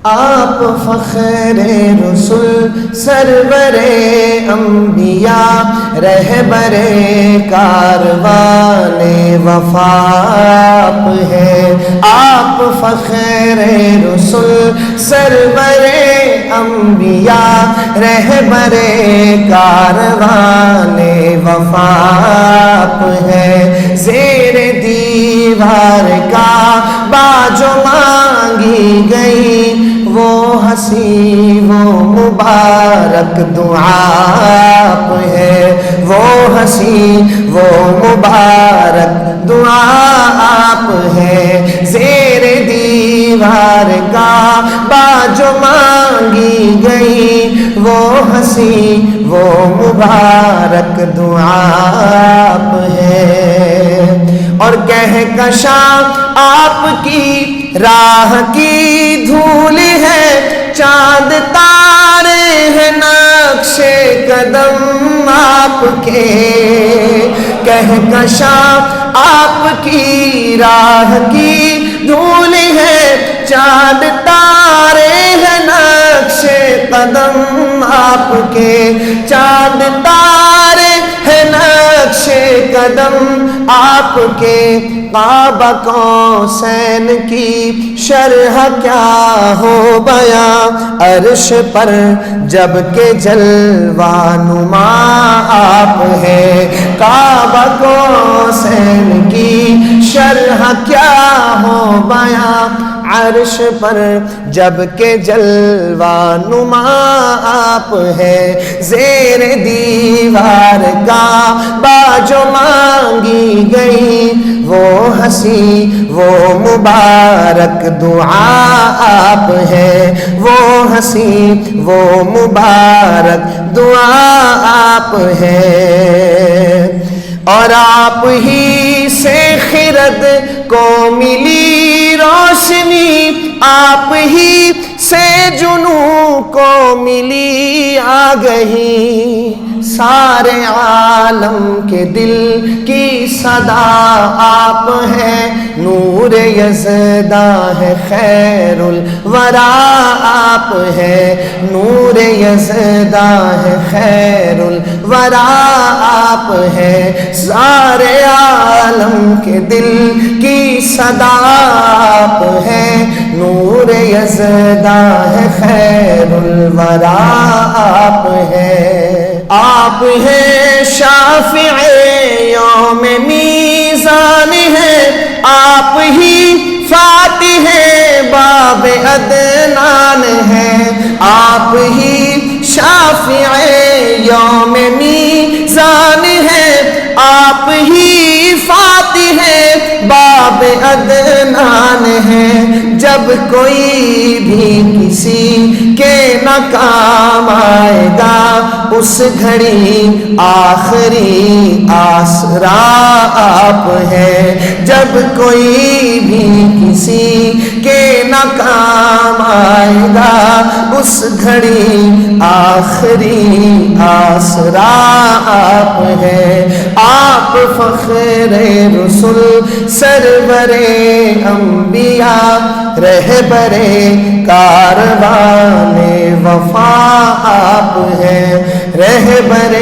آپ فخر رسول سرور انبیاء رہبر کاروان وفا آپ ہے۔ آپ فخر رسول سرور انبیاء رہبر کاروان وفا آپ ہے۔ زیر دیوار کعبہ جو مانگی گئی وہ ہنسی وہ مبارک دعا آپ ہے۔ وہ ہنسی وہ مبارک دعا آپ ہے۔ زیر دیوار کعبہ جو مانگی گئی وہ ہنسی وہ مبارک دعا آپ ہے۔ اور کہکشاں آپ کی راہ کی دھول ہے، چاند تارے ہیں نقش قدم آپ کے۔ کہکشاں آپ کی راہ کی دھول ہے، چاند تارے ہیں نقش قدم آپ کے۔ چاند تارے ہیں نقش قدم آپ کے۔ کعبہ قوسین کی شرح کیا ہو بیاں، عرش پر جب کہ جلوہ نما آپ ہے۔ کعبہ قوسین کی شرح کیا ہو بیاں، عرش پر جب کہ جلوہ نما آپ ہے۔ زیر دیوار کعبہ جو مانگی گئی وہ ہنسی وہ مبارک دعا آپ ہے۔ وہ ہنسی وہ مبارک دعا آپ ہے۔ اور آپ ہی سے خرد کو ملی روشنی، آپ ہی سے جنوں کو ملی آگہی، سارے عالم کے دل کی صدا آپ ہیں۔ نور یزداں ہے خیر الورا آپ ہے۔ نور یزداں ہے خیر الورا آپ ہے۔ سارے عالم کے دل کی صدا آپ ہے۔ نور یزداں ہے خیر الورا آپ ہے۔ آپ ہیں شافع یوم میزان ہے، آپ ہی فاتح باب عدنان ہے۔ آپ ہی شافع یوم میزان ہے، آپ ہی فاتح باب عدنان ہے۔ جب کوئی بھی کسی کے نہ کام آئے گا، اس گھڑی آخری آسرا آپ ہے۔ جب کوئی بھی کسی کے نہ کام آئے گا، اس گھڑی آخری آسرا آپ ہے۔ آپ فخر رسول سرور انبیاء رہبر کاروان وفا آپ ہے۔ رہبر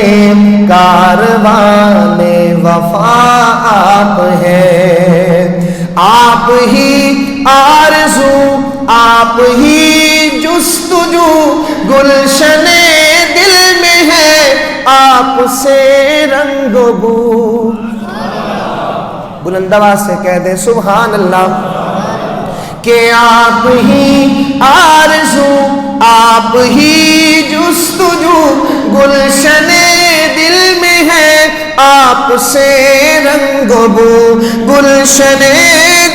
کاروان وفا آپ ہے۔ آپ ہی آرزو آپ ہی جستجو گلشن دل میں ہے، آپ سے رنگ و بو۔ بلند آواز سے کہہ دیں سبحان اللہ۔ کہ آپ ہی آرزو آپ ہی جستجو گلشن دل میں ہے، آپ سے رنگ و بو۔ گلشن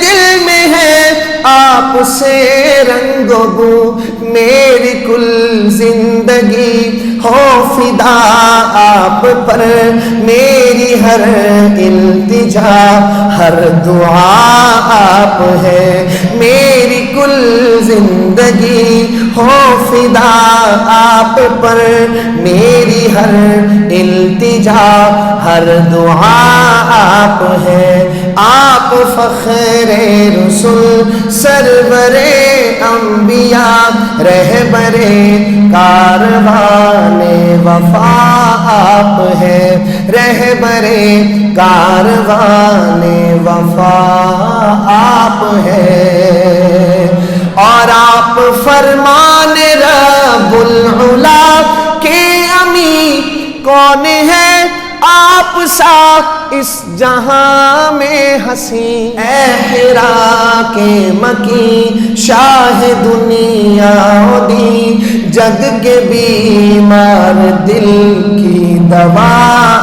دل میں ہے، آپ سے رنگ و بو۔ میری کل زندگی ہو فدا آپ پر، میری ہر التجا ہر دعا آپ ہے۔ میری کل زندگی ہو فدا آپ پر، میری ہر التجا ہر دعا آپ ہے، آپ فخر رسول سرور انبیاء رہبر کاروان وفا آپ ہے، رہبر کاروان وفا آپ ہے، اور آپ فرمان رب العلا کے امی، کون ہے آپ سا اس جہاں میں ہنسی، اے حرا کے مکی شاہ دنیا دی، جگ کے بیمار دل کی دوا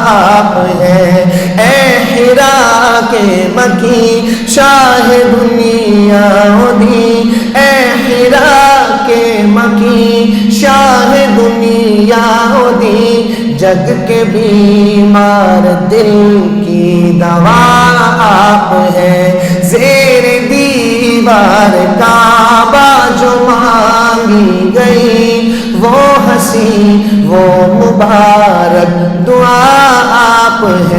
آپ ہے، اے حرا کے مکی شاہ دنیا دی، اے حرا کے مکی شاہ دنیا دی، جگ کے بیمار دل کی دوا آپ ہے، زیر دیوار کعبہ جو مانگی گئی، وہ ہنسی وہ مبارک دعا آپ ہے۔